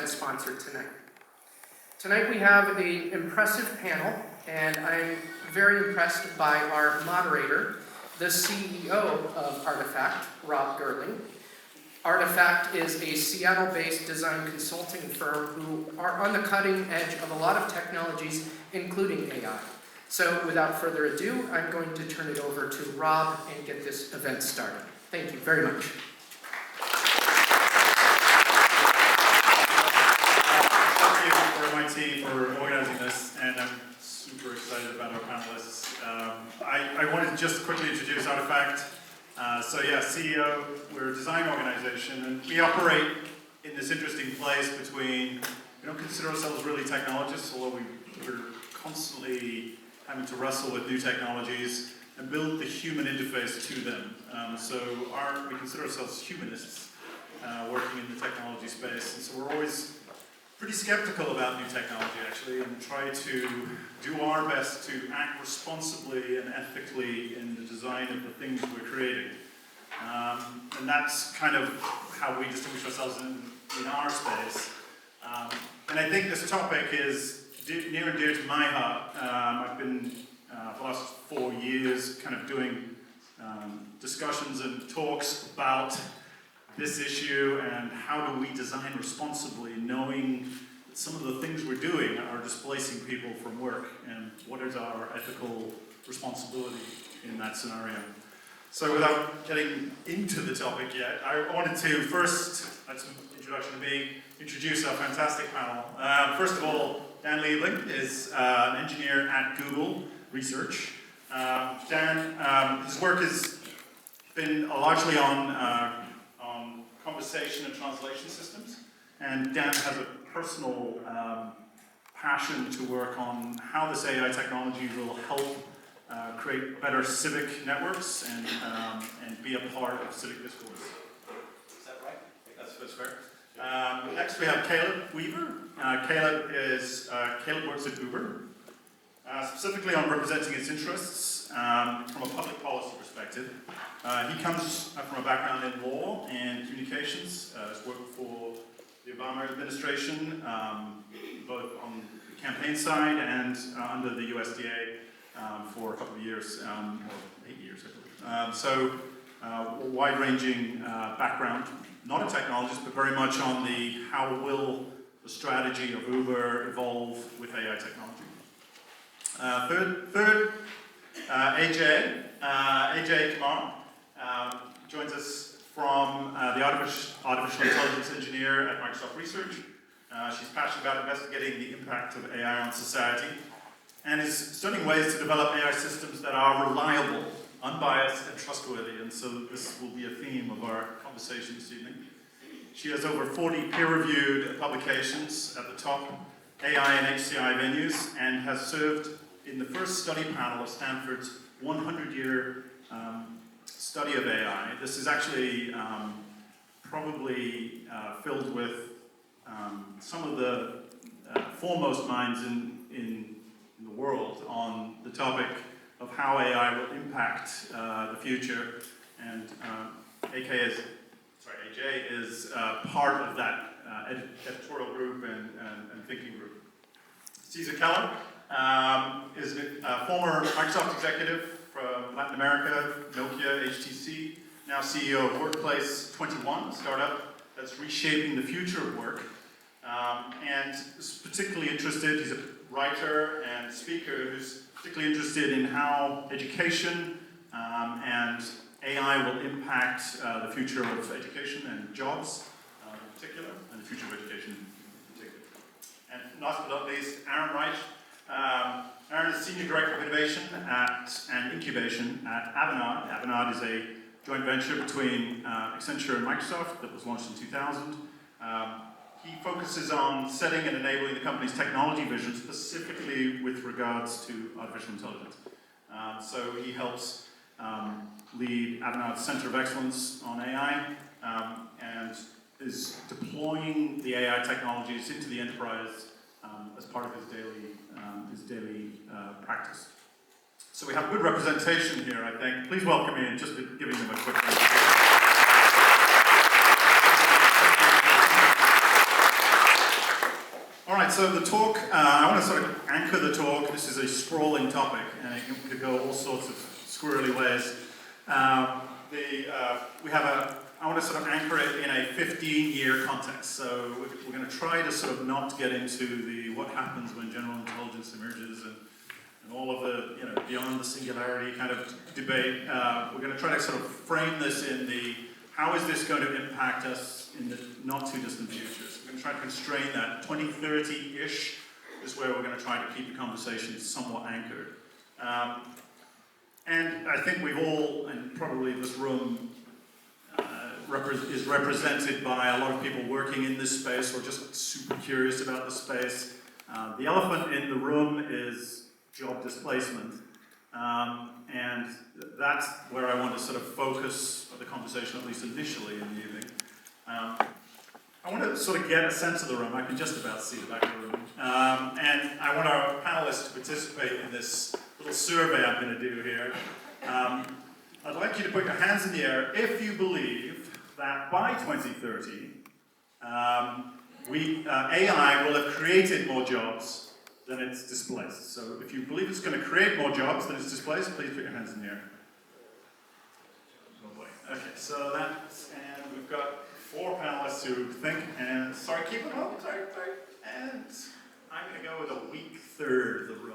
event sponsor tonight. Tonight we have an impressive panel, and I'm very impressed by our moderator, the CEO of Artifact, Rob Gerling. Artifact is a Seattle-based design consulting firm who are on the cutting edge of a lot of technologies, including AI. So without further ado, I'm going to turn it over to Rob and get this event started. Thank you very much. Thank you for MIT for organizing this, and I'm super excited about our panelists. I wanted to just quickly introduce Artifact. CEO, we're a design organization, and we operate in this interesting place between, we don't consider ourselves really technologists, although we're constantly having to wrestle with new technologies and build the human interface to them. We consider ourselves humanists working in the technology space, and so we're always pretty skeptical about new technology, actually, and try to do our best to act responsibly and ethically in the design of the things we're creating. And that's kind of how we distinguish ourselves in our space. And I think this topic is near and dear to my heart. I've been, for the last 4 years, kind of doing discussions and talks about this issue and how do we design responsibly, knowing that some of the things we're doing are displacing people from work, and what is our ethical responsibility in that scenario. So without getting into the topic yet, I wanted to first, that's an introduction to me, introduce our fantastic panel. First of all, Dan Liebling is an engineer at Google Research. Dan, his work has been largely on conversation and translation systems, and Dan has a personal passion to work on how this AI technology will help create better civic networks and be a part of civic discourse. Is that right? I think that's fair. Next we have Caleb Weaver. Caleb works at Uber, specifically on representing its interests from a public policy perspective. He comes from a background in law and communications. He's worked for the Obama administration, both on the campaign side and under the USDA for a couple of years, or 8 years, I believe. A wide-ranging background, not a technologist, but very much on the how will the strategy of Uber evolve with AI technology. Third, AJ Kamar joins us from the artificial intelligence engineer at Microsoft Research. She's passionate about investigating the impact of AI on society and is studying ways to develop AI systems that are reliable, unbiased, and trustworthy. And so this will be a theme of our conversation this evening. She has over 40 peer-reviewed publications at the top AI and HCI venues, and has served in the first study panel of Stanford's 100-year study of AI. This is actually probably filled with some of the foremost minds in the world on the topic of how AI will impact the future, and AJ is part of that editorial group and thinking group. Cesar Kellar is a former Microsoft executive from Latin America, Nokia, HTC, now CEO of Workplace 21, a startup that's reshaping the future of work, and is particularly interested, he's a writer and speaker who's particularly interested in how education and AI will impact the future of education and jobs in particular, and the future of education in particular. And last but not least, Aron Reich. Aron is Senior Director of Innovation and Incubation at Avanade. Avanade is a joint venture between Accenture and Microsoft that was launched in 2000. He focuses on setting and enabling the company's technology vision, specifically with regards to artificial intelligence. So he helps lead Avanade's Center of Excellence on AI, and is deploying the AI technologies into the enterprise as part of his daily practice. So we have good representation here, I think. Please welcome me and just giving them a quick round of applause. so the talk, I want to sort of anchor the talk. This is a sprawling topic, and it could go all sorts of squirrely ways. I want to sort of anchor it in a 15-year context. So we're going to try to sort of not get into the what happens when general intelligence emerges and all of the, beyond the singularity kind of debate. We're going to try to sort of frame this in the, how is this going to impact us in the not too distant future? So we're going to try to constrain that 2030-ish is where we're going to try to keep the conversation somewhat anchored. And I think we've all, and probably this room is represented by a lot of people working in this space or just super curious about the space. The elephant in the room is job displacement. And that's where I want to sort of focus the conversation, at least initially in the evening. I want to sort of get a sense of the room. I can just about see the back of the room. And I want our panelists to participate in this little survey I'm going to do here. I'd like you to put your hands in the air if you believe that by 2030, AI will have created more jobs than it's displaced. So if you believe it's going to create more jobs than it's displaced, please put your hands in the air. Oh boy. Okay, so that's, and we've got 4 panelists who think, and sorry, keep it up, sorry. And I'm going to go with a weak third of the room.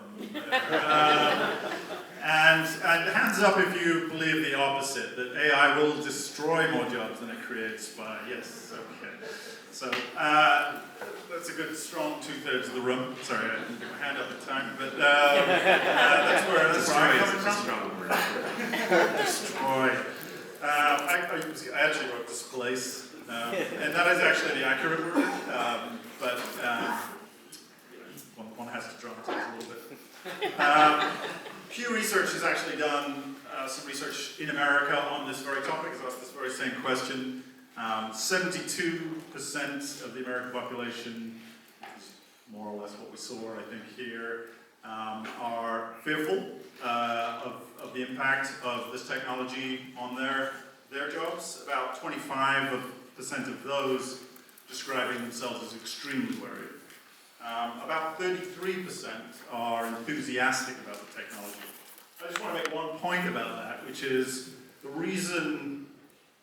And hands up if you believe the opposite, that AI will destroy more jobs than it creates by, yes, okay. So that's a good strong 2/3 of the room. Sorry, I didn't get my hand up in time, but that's where I'm coming from. Destroy. I actually wrote displace, and that is actually the accurate word, but one has to dramatize a little bit. Pew Research has actually done some research in America on this very topic. It's asked this very same question. 72% of the American population, which is more or less what we saw, I think, here, are fearful of the impact of this technology on their jobs. About 25% of those describing themselves as extremely worried. About 33% are enthusiastic about the technology. I just want to make one point about that, which is the reason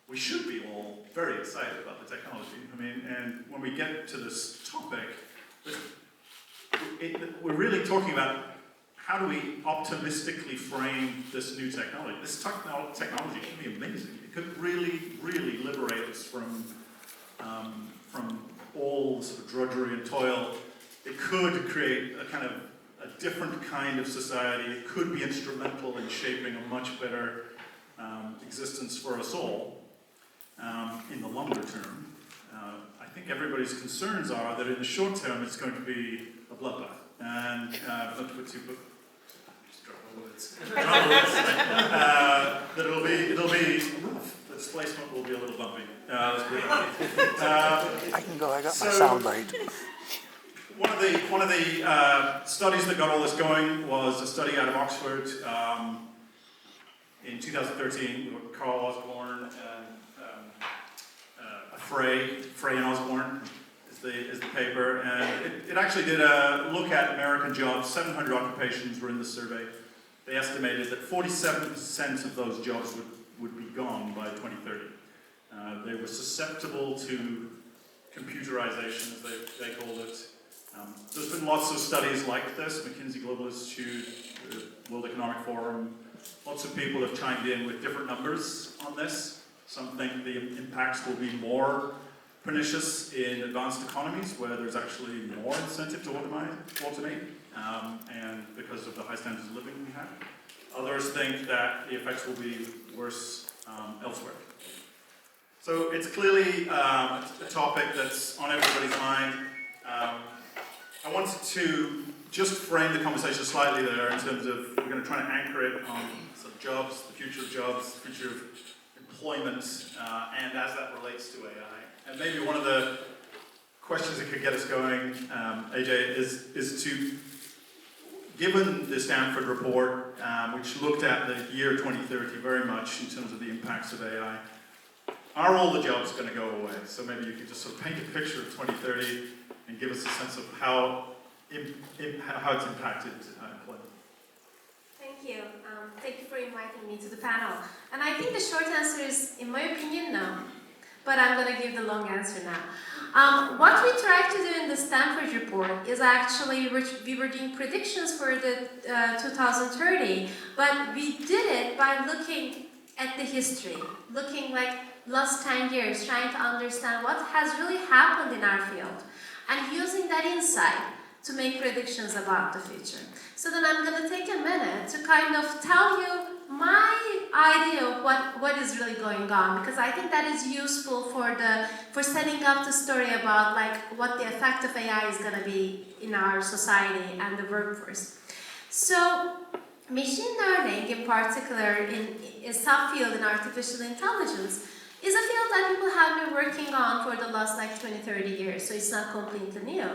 we should be all very excited about the technology. I mean, and when we get to this topic, we're really talking about how do we optimistically frame this new technology. This technology can be amazing. It could really, really liberate us from all sort of drudgery and toil. It could create a kind of a different kind of society. It could be instrumental in shaping a much better existence for us all in the longer term. I think everybody's concerns are that in the short term it's going to be a bloodbath. And not to put too much, just drop my words. That it'll be rough. The displacement will be a little bumpy. Let's put it I can go. I got my sound bite. One of the studies that got all this going was a study out of Oxford in 2013 with Carl Osborne and Frey and Osborne is the paper, and it actually did a look at American jobs. 700 occupations were in the survey. They estimated that 47% of those jobs would be gone by 2030. They were susceptible to computerization, as they called it. There's been lots of studies like this, McKinsey Global Institute, the World Economic Forum. Lots of people have chimed in with different numbers on this. Some think the impacts will be more pernicious in advanced economies where there's actually more incentive to automate, and because of the high standards of living we have. Others think that the effects will be worse elsewhere. So it's clearly a topic that's on everybody's mind. I wanted to just frame the conversation slightly there in terms of, we're going to try to anchor it on sort of jobs, the future of jobs, the future of employment, and as that relates to AI. And maybe one of the questions that could get us going, AJ, is to, given the Stanford report, which looked at the year 2030 very much in terms of the impacts of AI, are all the jobs going to go away? So maybe you could just sort of paint a picture of 2030. and give us a sense of how it's impacted employment. Thank you. Thank you for inviting me to the panel. And I think the short answer is, in my opinion, no. But I'm going to give the long answer now. What we tried to do in the Stanford report is actually, we were doing predictions for the 2030, but we did it by looking at the history, looking like last 10 years, trying to understand what has really happened in our field, and using that insight to make predictions about the future. So then I'm going to take a minute to kind of tell you my idea of what is really going on, because I think that is useful for setting up the story about like what the effect of AI is going to be in our society and the workforce. So machine learning in particular, in a subfield in artificial intelligence, is a field that people have been working on for the last like 20-30 years, so it's not completely new.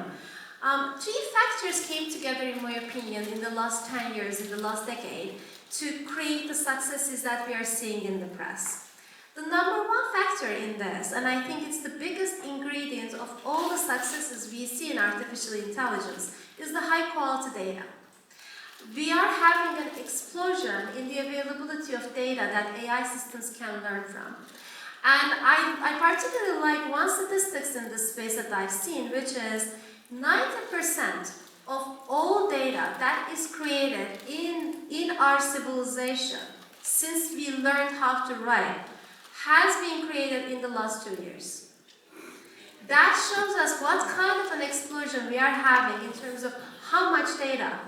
Three factors came together, in my opinion, in the last 10 years, in the last decade, to create the successes that we are seeing in the press. The number one factor in this, and I think it's the biggest ingredient of all the successes we see in artificial intelligence, is the high quality data. We are having an explosion in the availability of data that AI systems can learn from. And I particularly like one statistics in this space that I've seen, which is 90% of all data that is created in our civilization since we learned how to write has been created in the last 2 years. That shows us what kind of an explosion we are having in terms of how much data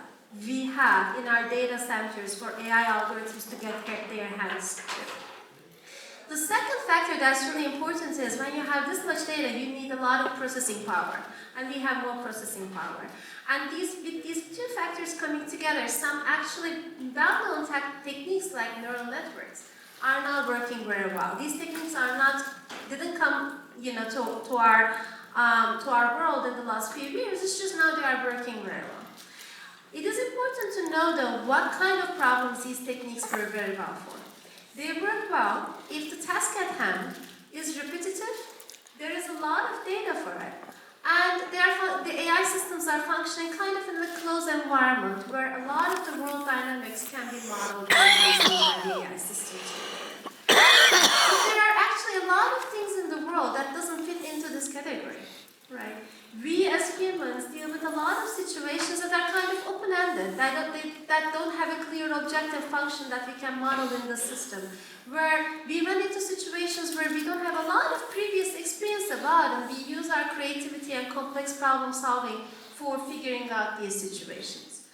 we have in our data centers for AI algorithms to get their hands to. The second factor that's really important is when you have this much data, you need a lot of processing power, and we have more processing power. And with these two factors coming together, some actually well-known techniques like neural networks are not working very well. These techniques didn't come, to our world in the last few years. It's just now they are working very well. It is important to know, though, what kind of problems these techniques work very well for. They work well if the task at hand is repetitive, there is a lot of data for it, and the AI systems are functioning kind of in a closed environment where a lot of the world dynamics can be modeled by the AI systems. But there are actually a lot of things in the world that doesn't fit into this category, right? We as humans deal with a lot of situations that are kind of open-ended, that don't have a clear objective function that we can model in the system, where we run into situations where we don't have a lot of previous experience about, and we use our creativity and complex problem solving for figuring out these situations.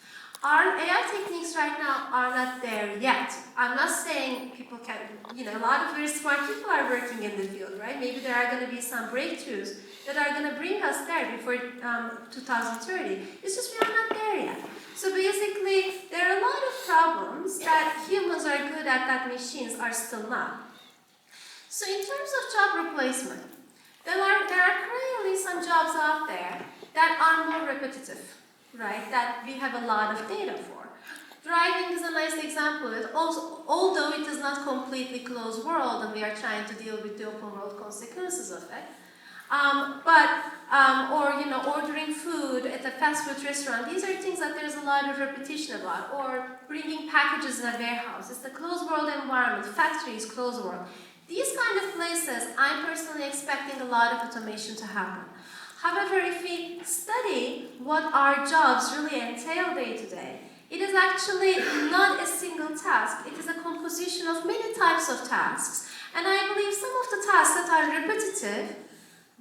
Our AI techniques right now are not there yet. I'm not saying people can, a lot of very smart people are working in the field, right? Maybe there are going to be some breakthroughs that are going to bring us there before 2030. It's just we are not there yet. So basically, there are a lot of problems that humans are good at that machines are still not. So in terms of job replacement, there are clearly some jobs out there that are more repetitive, right? That we have a lot of data for. Driving is a nice example. Although it is not completely closed world, and we are trying to deal with the open world consequences of it. Ordering food at a fast food restaurant, these are things that there's a lot of repetition about. Or bringing packages in a warehouse. It's the closed world environment, factories, closed world. These kind of places, I'm personally expecting a lot of automation to happen. However, if we study what our jobs really entail day to day, it is actually not a single task. It is a composition of many types of tasks. And I believe some of the tasks that are repetitive,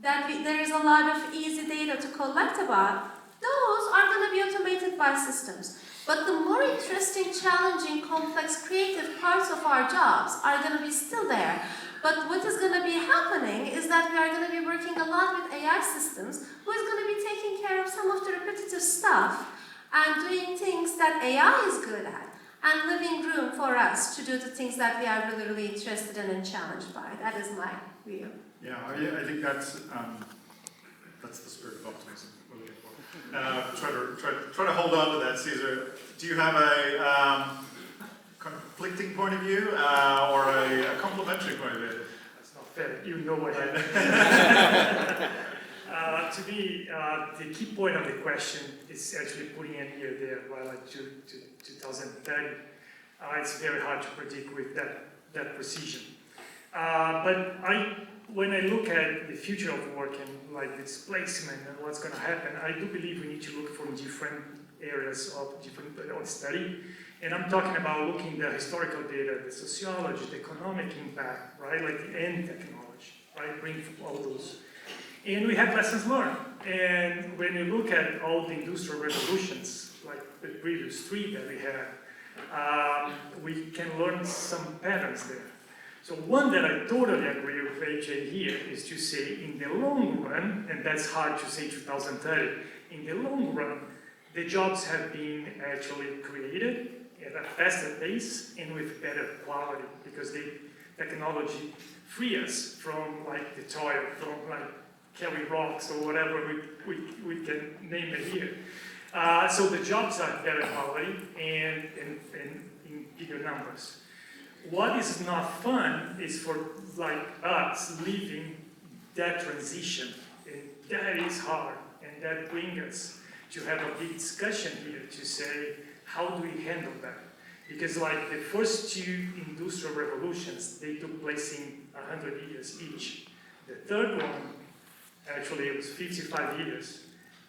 there is a lot of easy data to collect about, those are going to be automated by systems. But the more interesting, challenging, complex, creative parts of our jobs are going to be still there. But what is going to be happening is that we are going to be working a lot with AI systems who is going to be taking care of some of the repetitive stuff and doing things that AI is good at, and leaving room for us to do the things that we are really, really interested in and challenged by. That is my view. Yeah, I think that's the spirit of optimism we're looking for. Try to hold on to that, Cesar. Do you have a conflicting point of view or a complementary point of view? That's not fair. You know what I To me, the key point of the question is actually putting an year there, right, like to 2030. It's very hard to predict with that precision. But when I look at the future of work and like displacement and what's going to happen, I do believe we need to look from different areas of different study. And I'm talking about looking at the historical data, the sociology, the economic impact, right, like the end technology, right, bring all those. And we have lessons learned. And when you look at all the industrial revolutions, like the previous three that we had, we can learn some patterns there. So one that I totally agree with AJ here is to say in the long run, and that's hard to say 2030, in the long run, the jobs have been actually created at a faster pace and with better quality because the technology free us from like the toil, from like carry rocks or whatever we can name it here. So the jobs are better quality and in bigger numbers. What is not fun is for like us living that transition, and that is hard, and that brings us to have a big discussion here to say, how do we handle that? Because like the first two industrial revolutions, they took place in 100 years each. The third one, actually it was 55 years.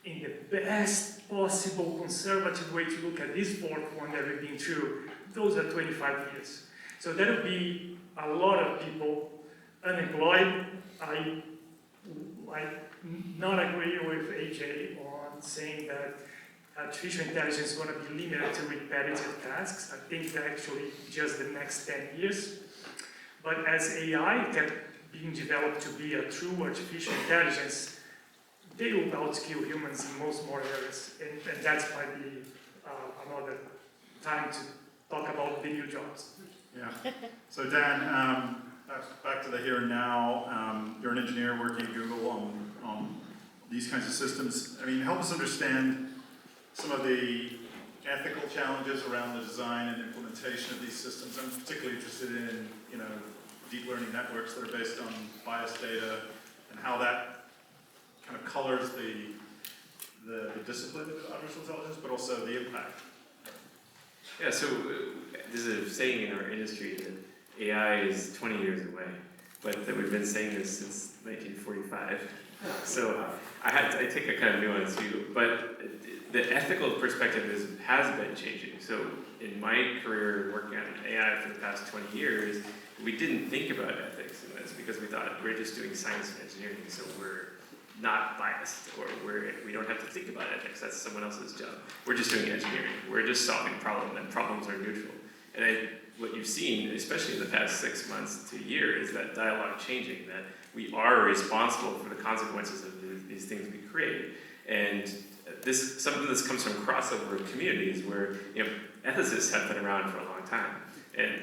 In the best possible conservative way to look at this fourth one that we've been through, those are 25 years. So that would be a lot of people unemployed. I not agree with AJ on saying that artificial intelligence is going to be limited to repetitive tasks. I think that actually just the next 10 years. But as AI kept being developed to be a true artificial intelligence, they will outskill humans in most more areas. And that might be another time to talk about the new jobs. Yeah. So Dan, back to the here and now. You're an engineer working at Google on these kinds of systems. I mean, help us understand some of the ethical challenges around the design and implementation of these systems. I'm particularly interested in, deep learning networks that are based on biased data and how that kind of colors the discipline of artificial intelligence, but also the impact. Yeah, so there's a saying in our industry that AI is 20 years away, but that we've been saying this since 1945. So I take a kind of nuance view, but the ethical perspective has been changing. So in my career working on AI for the past 20 years, we didn't think about ethics in this because we thought we're just doing science and engineering, so we're not biased, or we don't have to think about ethics. That's someone else's job. We're just doing engineering. We're just solving problems, and problems are neutral. And what you've seen, especially in the past 6 months to a year, is that dialogue changing, that we are responsible for the consequences of these things we create. And some of this comes from crossover communities where ethicists have been around for a long time, and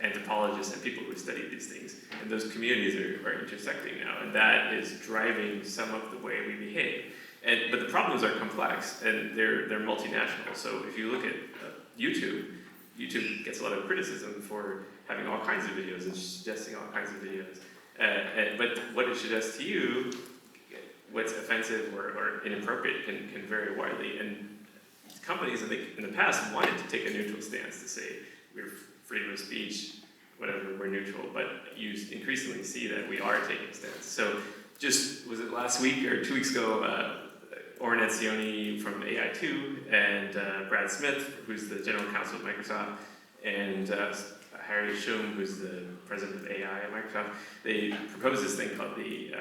anthropologists and people who study these things. And those communities are intersecting now, and that is driving some of the way we behave. But the problems are complex, and they're multinational. So if you look at YouTube gets a lot of criticism for having all kinds of videos and suggesting all kinds of videos. But what it suggests to you, what's offensive or inappropriate can vary widely. And companies in the past wanted to take a neutral stance to say, we're freedom of speech, whatever, we're neutral. But you increasingly see that we are taking a stance. So was it last week or 2 weeks ago, Aron from AI2 and Brad Smith, who's the general counsel of Microsoft, and Harry Shum, who's the president of AI at Microsoft, they proposed this thing called the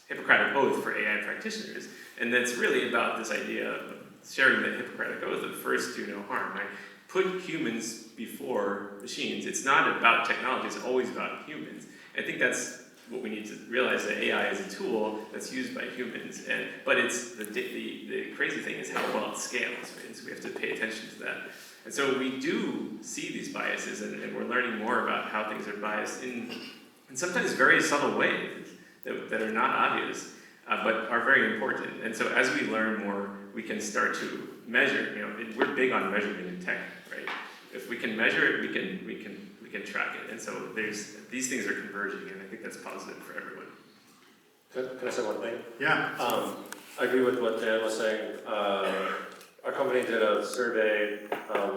Hippocratic Oath for AI practitioners. And that's really about this idea of sharing the Hippocratic Oath of first do no harm, right? Put humans before machines. It's not about technology, it's always about humans. I think that's what we need to realize, that AI is a tool that's used by humans, but it's the crazy thing is how well it scales, right? So we have to pay attention to that. And so we do see these biases, and we're learning more about how things are biased in sometimes very subtle ways that are not obvious, but are very important. And so as we learn more, we can start to measure. We're big on measurement in tech, right? If we can measure it, we can track it. And so these things are converging, and I think that's positive for everyone. Can I say one thing? Yeah. I agree with what Dan was saying. Our company did a survey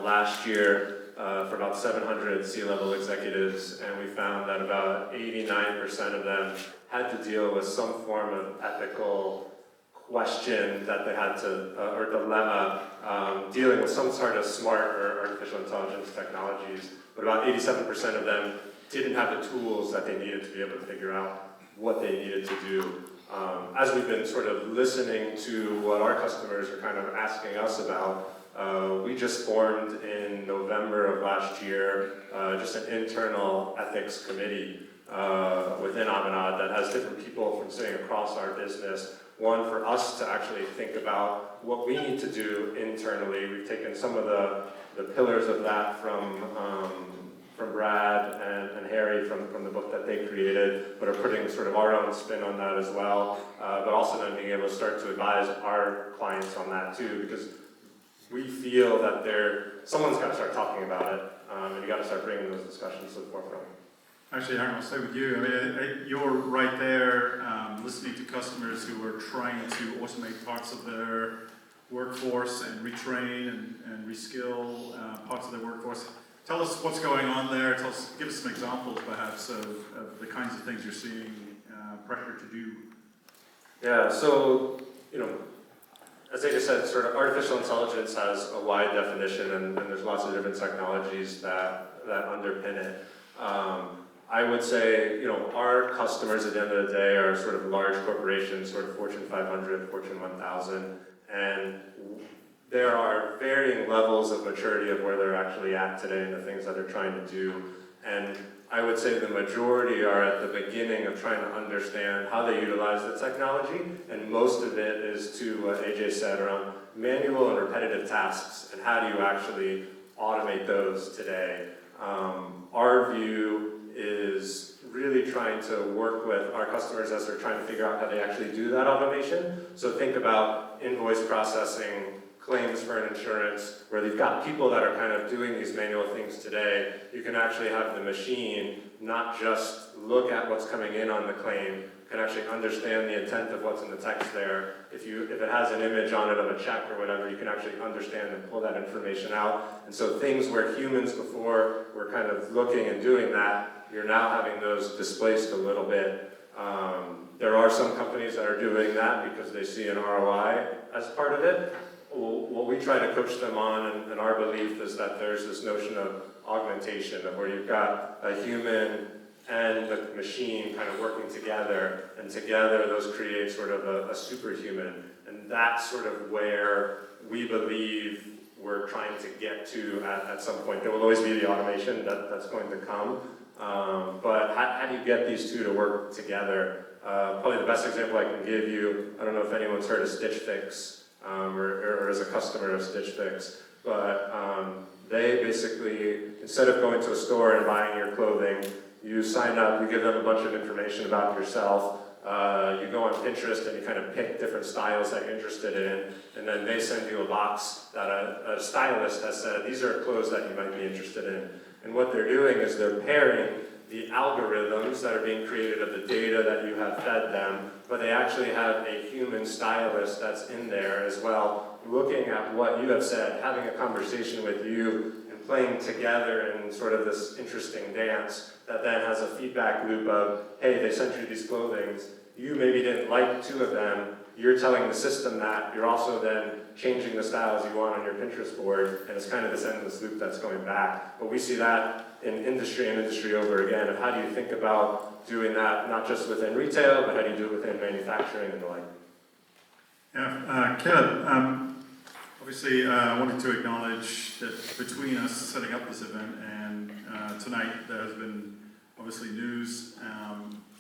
last year for about 700 C-level executives, and we found that about 89% of them had to deal with some form of ethical question that they had to, or dilemma, dealing with some sort of smart or artificial intelligence technologies. But about 87% of them didn't have the tools that they needed to be able to figure out what they needed to do. As we've been sort of listening to what our customers are kind of asking us about, we just formed in November of last year just an internal ethics committee within Avanade that has different people from sitting across our business. One, for us to actually think about what we need to do internally. We've taken some of the pillars of that from Brad and Harry from the book that they created, but are putting sort of our own spin on that as well. But also then being able to start to advise our clients on that too, because we feel that someone's got to start talking about it, and you got to start bringing those discussions to the forefront. Actually, Aron, I'll stay with you. I mean, you're right there listening to customers who are trying to automate parts of their workforce and retrain and reskill parts of their workforce. Tell us what's going on there. Give us some examples, perhaps, of the kinds of things you're seeing pressure to do. Yeah, so, as I just said, sort of artificial intelligence has a wide definition, and there's lots of different technologies that underpin it. I would say, our customers at the end of the day are sort of large corporations, sort of Fortune 500, Fortune 1000, and there are varying levels of maturity of where they're actually at today and the things that they're trying to do. And I would say the majority are at the beginning of trying to understand how they utilize the technology, and most of it is to what AJ said around manual and repetitive tasks, and how do you actually automate those today. Our view is really trying to work with our customers as they're trying to figure out how they actually do that automation. So think about invoice processing, claims for an insurance, where they've got people that are kind of doing these manual things today. You can actually have the machine not just look at what's coming in on the claim, can actually understand the intent of what's in the text there. If it has an image on it of a check or whatever, you can actually understand and pull that information out. And so things where humans before were kind of looking and doing that, you're now having those displaced a little bit. There are some companies that are doing that because they see an ROI as part of it. What we try to coach them on, and our belief is that there's this notion of augmentation, of where you've got a human and the machine kind of working together, and together those create sort of a superhuman. And that's sort of where we believe we're trying to get to at some point. There will always be the automation that's going to come, but how do you get these two to work together? Probably the best example I can give you, I don't know if anyone's heard of Stitch Fix, or is a customer of Stitch Fix, but they basically, instead of going to a store and buying your clothing, you sign up, you give them a bunch of information about yourself, you go on Pinterest and you kind of pick different styles that you're interested in, and then they send you a box that a stylist has said, these are clothes that you might be interested in. And what they're doing is they're pairing the algorithms that are being created of the data that you have fed them, but they actually have a human stylist that's in there as well, looking at what you have said, having a conversation with you, and playing together in sort of this interesting dance that then has a feedback loop of, hey, they sent you these clothings, you maybe didn't like 2 of them, you're telling the system that, you're also then changing the styles you want on your Pinterest board, and it's kind of this endless loop that's going back. But we see that in industry and industry over again, of how do you think about doing that, not just within retail, but how do you do it within manufacturing and the like. Yeah, Kellar, obviously I wanted to acknowledge that between us setting up this event and tonight there has been obviously news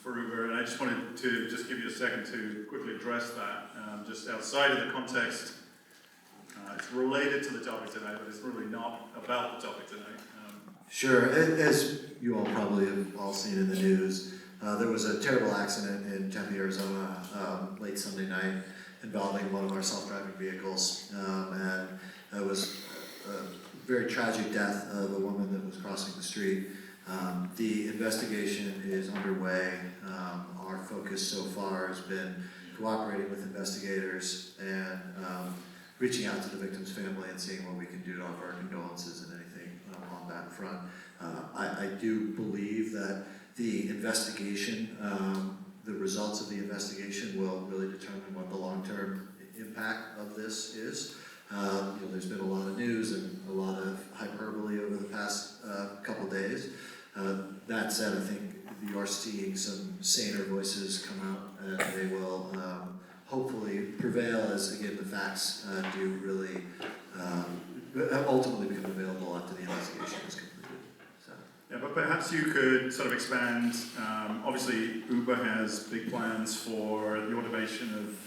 for Uber, and I just wanted to just give you a second to quickly address that, just outside of the context. It's related to the topic tonight, but it's really not about the topic tonight. Sure. As you all probably have all seen in the news, there was a terrible accident in Tempe, Arizona, late Sunday night, involving one of our self-driving vehicles, and it was a very tragic death of a woman that was crossing the street. The investigation is underway. Our focus so far has been cooperating with investigators and reaching out to the victim's family and seeing what we can do to offer our condolences and anything on that front. I do believe that the investigation, the results of the investigation will really determine what the long-term impact of this is. There's been a lot of news and a lot of hyperbole over the past couple days. That said, I think you are seeing some saner voices come out, and they will hopefully prevail as, again, the facts do really ultimately become available after the investigation is completed. So. Yeah, but perhaps you could sort of expand. Obviously, Uber has big plans for the automation of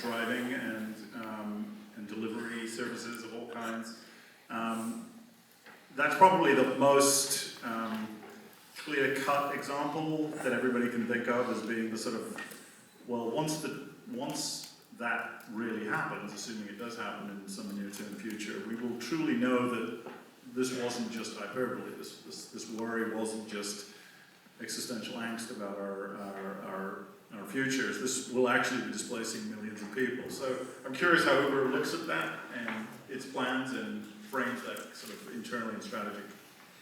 driving and delivery services of all kinds. That's probably the most clear-cut example that everybody can think of as being the sort of, well, once that really happens, assuming it does happen in some near-term future, we will truly know that this wasn't just hyperbole. This worry wasn't just existential angst about our futures. This will actually be displacing millions of people. So I'm curious how Uber looks at that and its plans and frames that sort of internally in strategy.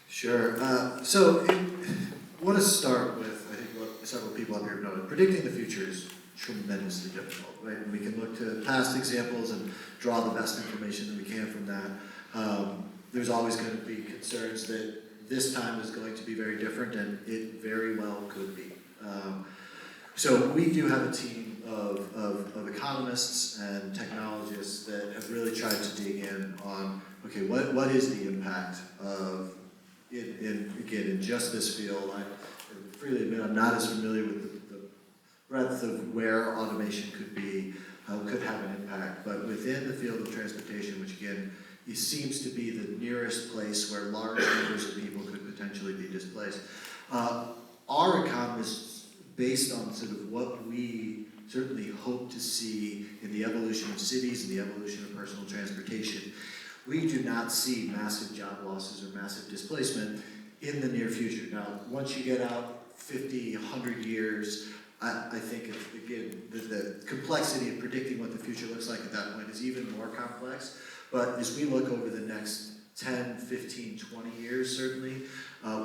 Sure. So I want to start with, I think what several people up here have noted, predicting the future is tremendously difficult, right? And we can look to past examples and draw the best information that we can from that. There's always going to be concerns that this time is going to be very different, and it very well could be. So we do have a team of economists and technologists that have really tried to dig in on, okay, what is the impact of, in just this field. I freely admit I'm not as familiar with the breadth of where automation could have an impact, but within the field of transportation, which again, it seems to be the nearest place where large numbers of people could potentially be displaced. Our economists, based on sort of what we certainly hope to see in the evolution of cities and the evolution of personal transportation, we do not see massive job losses or massive displacement in the near future. Now, once you get out 50, 100 years, I think, again, the complexity of predicting what the future looks like at that point is even more complex. But as we look over the next 10, 15, 20 years, certainly,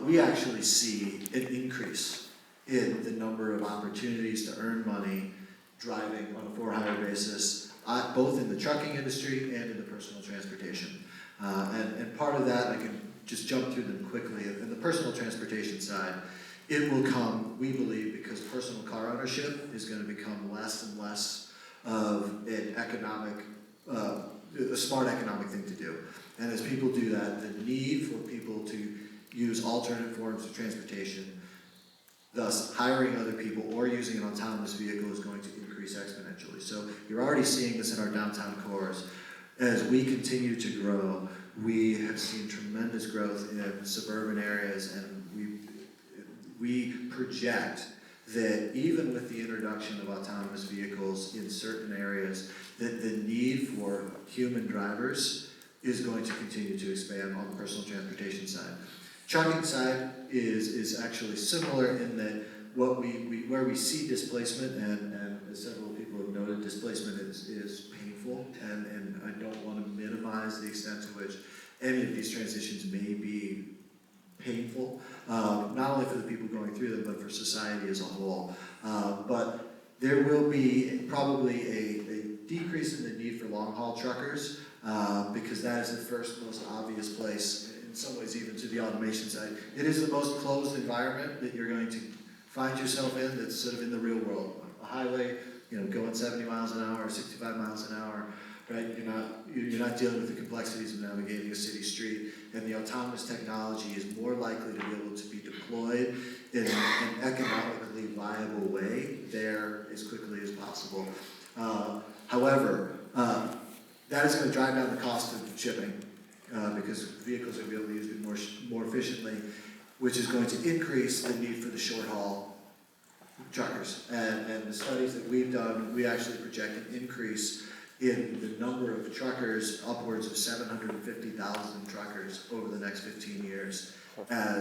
we actually see an increase in the number of opportunities to earn money driving on a for-hire basis, both in the trucking industry and in the personal transportation. And part of that, I can just jump through them quickly. In the personal transportation side, it will come, we believe, because personal car ownership is going to become less and less of an a smart economic thing to do. And as people do that, the need for people to use alternate forms of transportation, thus hiring other people or using an autonomous vehicle, is going to increase exponentially. So you're already seeing this in our downtown cores. As we continue to grow, we have seen tremendous growth in suburban areas, and we project that even with the introduction of autonomous vehicles in certain areas, that the need for human drivers is going to continue to expand on the personal transportation side. Trucking side is actually similar in that where we see displacement, and as several people have noted, displacement is painful, and I don't want to minimize the extent to which any of these transitions may be painful, not only for the people going through them, but for society as a whole. But there will be probably a decrease in the need for long-haul truckers, because that is the first most obvious place, in some ways even to the automation side. It is the most closed environment that you're going to find yourself in that's sort of in the real world. A highway, going 70 miles an hour, 65 miles an hour, right? You're not dealing with the complexities of navigating a city street, and the autonomous technology is more likely to be able to be deployed in an economically viable way there as quickly as possible. However, that is going to drive down the cost of shipping, because vehicles are going to be able to use it more efficiently, which is going to increase the need for the short haul truckers. And the studies that we've done, we actually project an increase in the number of truckers, upwards of 750,000 truckers over the next 15 years, as